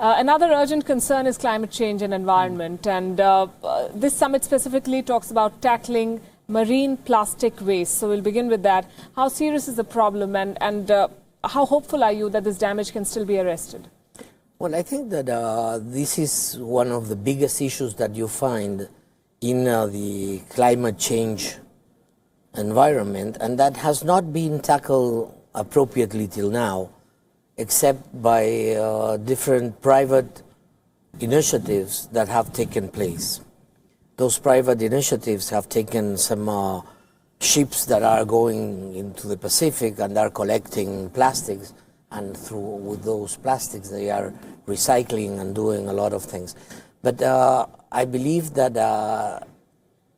Another urgent concern is climate change and environment, and this summit specifically talks about tackling marine plastic waste. So we'll begin with that. How serious is the problem, and how hopeful are you that this damage can still be arrested? Well, I think that this is one of the biggest issues that you find in the climate change environment, and that has not been tackled appropriately till now, except by different private initiatives that have taken place. Those private initiatives have taken some ships that are going into the Pacific and are collecting plastics, and with those plastics they are recycling and doing a lot of things. But I believe that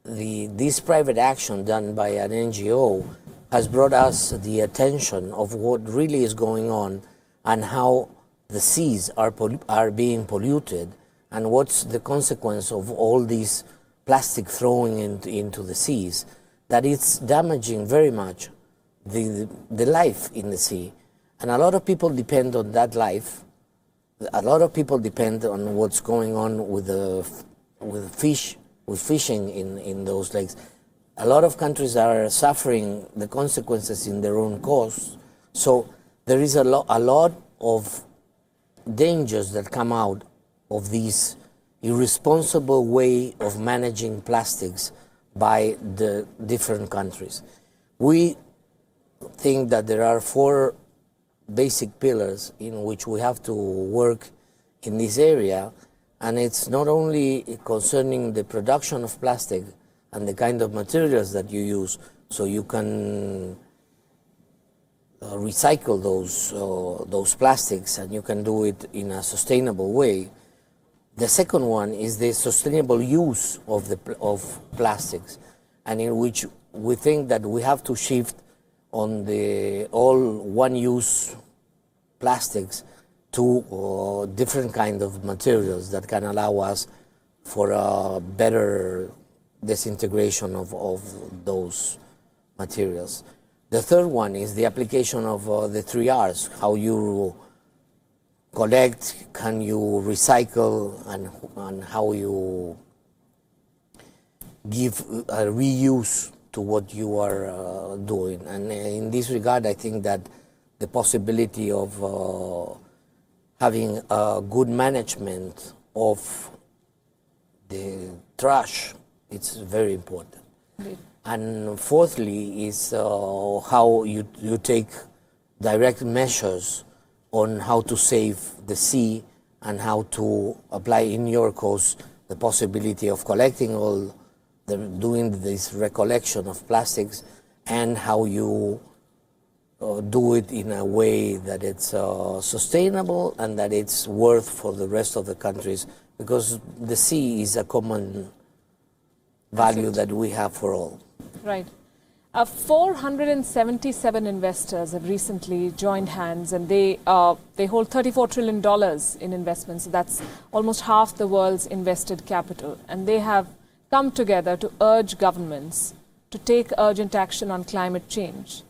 this private action done by an NGO has brought us the attention of what really is going on and how the seas are being polluted, and what's the consequence of all these plastic throwing into the seas, that it's damaging very much the life in the sea. And a lot of people depend on that life. A lot of people depend on what's going on with fishing in those lakes. A lot of countries are suffering the consequences in their own course. So there is a lot of dangers that come out of this irresponsible way of managing plastics by the different countries. We think that there are 4 basic pillars in which we have to work in this area, and it's not only concerning the production of plastic and the kind of materials that you use so you can recycle those plastics and you can do it in a sustainable way. The second one is the sustainable use of plastics, and in which we think that we have to shift on the all one-use plastics to different kind of materials that can allow us for a better disintegration of those materials. The third one is the application of the 3 R's, how you collect, can you recycle, and how you give a reuse to what you are doing. And in this regard, I think that the possibility of having a good management of the trash, it's very important. Indeed. And fourthly is how you take direct measures on how to save the sea and how to apply in your case the possibility of collecting doing this recollection of plastics, and how you do it in a way that it's sustainable and that it's worth for the rest of the countries, because the sea is a common value that we have for all. Right. 477 investors have recently joined hands, and they hold $34 trillion in investments. So that's almost half the world's invested capital. And they have come together to urge governments to take urgent action on climate change.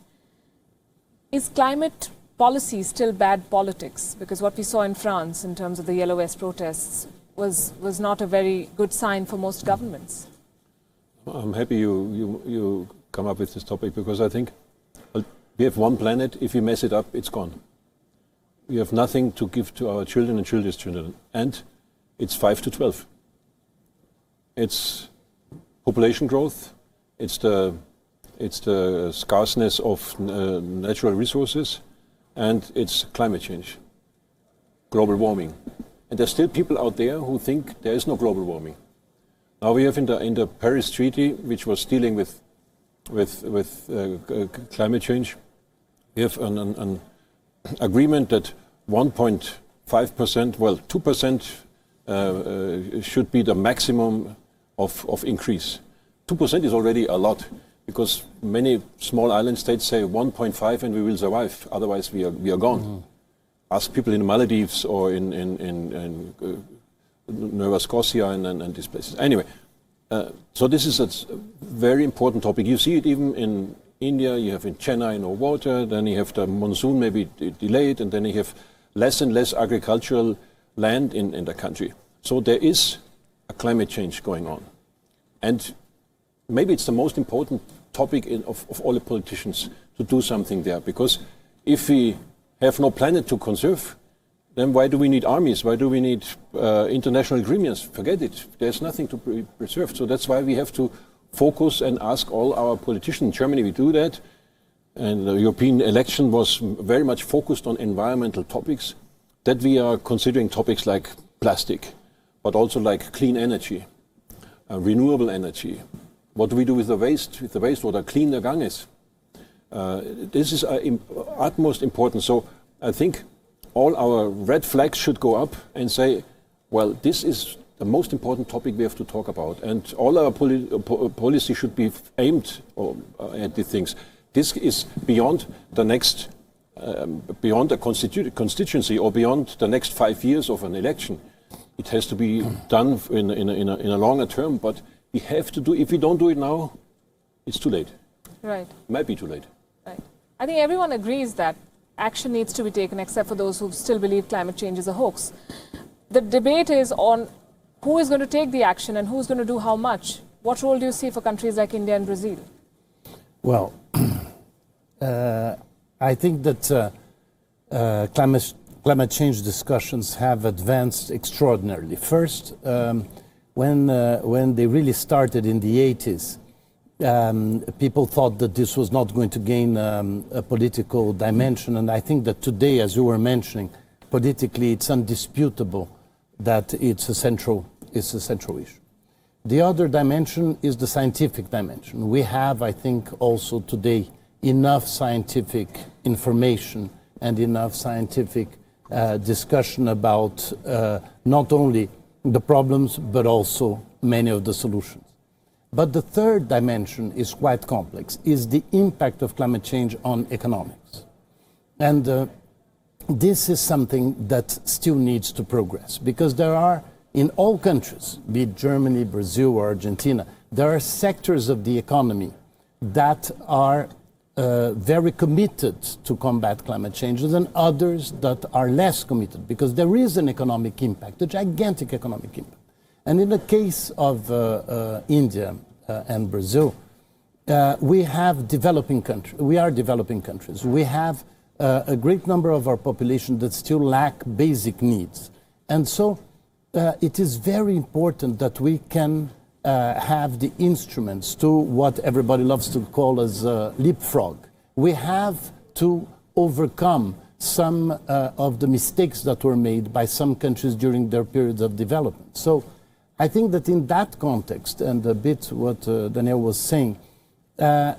Is climate policy still bad politics? Because what we saw in France in terms of the Yellow Vest protests was not a very good sign for most governments. I'm happy you come up with this topic, because I think we have one planet. If we mess it up, it's gone. We have nothing to give to our children and children's children. And it's 5 to 12. It's population growth. It's the scarceness of natural resources, and it's climate change, global warming. And there's still people out there who think there is no global warming. Now we have in the Paris Treaty, which was dealing with climate change, we have an agreement that 1.5%, well, 2% should be the maximum of increase. 2% is already a lot, because many small island states say 1.5 and we will survive, otherwise we are gone. Mm-hmm. Ask people in the Maldives or in Nova Scotia and these places. Anyway, so this is a very important topic. You see it even in India. You have in Chennai no water, then you have the monsoon maybe delayed, and then you have less and less agricultural land in the country. So there is a climate change going on. And maybe it's the most important topic of all the politicians to do something there. Because if we have no planet to conserve, then why do we need armies? Why do we need international agreements? Forget it. There's nothing to be preserved. So that's why we have to focus and ask all our politicians. In Germany we do that. And the European election was very much focused on environmental topics, that we are considering topics like plastic, but also like clean energy, renewable energy. What do we do with the wastewater, clean the Ganges? This is utmost important. So I think all our red flags should go up and say, well, this is the most important topic we have to talk about. And all our policy should be aimed at these things. This is beyond the next, beyond a constituency or beyond the next 5 years of an election. It has to be done in a longer term, but we have to do. If we don't do it now, it's too late. Right. Might be too late. Right. I think everyone agrees that action needs to be taken, except for those who still believe climate change is a hoax. The debate is on who is going to take the action and who's going to do how much. What role do you see for countries like India and Brazil? Well, I think that climate change discussions have advanced extraordinarily. First, when they really started in the 80s, people thought that this was not going to gain a political dimension, and I think that today, as you were mentioning, politically it's undisputable that it's a central issue. The other dimension is the scientific dimension. We have, I think, also today enough scientific information and enough scientific discussion about not only the problems but also many of the solutions. But the third dimension is quite complex, is the impact of climate change on economics. And this is something that still needs to progress, because there are, in all countries, be it Germany, Brazil, or Argentina, there are sectors of the economy that are very committed to combat climate change, and others that are less committed, because there is an economic impact, a gigantic economic impact. And in the case of India and Brazil, we are developing countries. We have a great number of our population that still lack basic needs. And so it is very important that we can have the instruments to what everybody loves to call as leapfrog. We have to overcome some of the mistakes that were made by some countries during their periods of development. So I think that in that context, and a bit what Daniel was saying,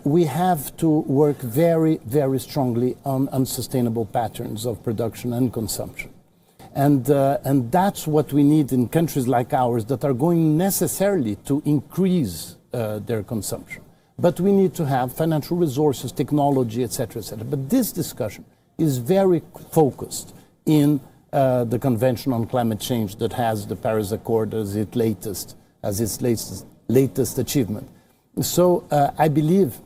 we have to work very, very strongly on unsustainable patterns of production and consumption. And that's what we need in countries like ours that are going necessarily to increase their consumption. But we need to have financial resources, technology, etc., etc. But this discussion is very focused in the Convention on Climate Change that has the Paris Accord as its latest achievement. So I believe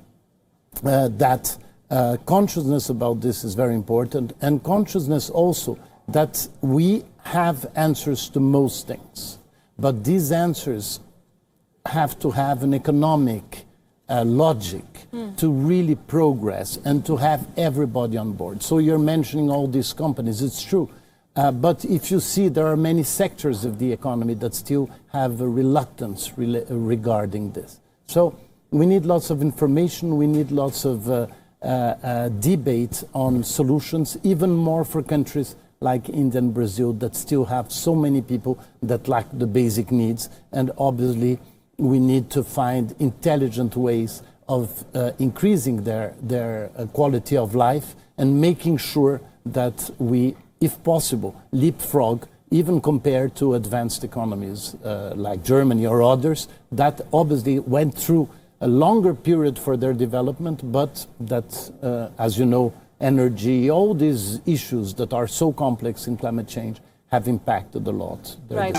that consciousness about this is very important, and consciousness also that we have answers to most things, but these answers have to have an economic logic to really progress and to have everybody on board. So you're mentioning all these companies, it's true. But if you see, there are many sectors of the economy that still have a reluctance regarding this. So we need lots of information, we need lots of debate on solutions, even more for countries like India and Brazil that still have so many people that lack the basic needs. And obviously we need to find intelligent ways of increasing their quality of life and making sure that we, if possible, leapfrog, even compared to advanced economies like Germany or others that obviously went through a longer period for their development, but that, as you know, energy, all these issues that are so complex in climate change have impacted a lot. Right.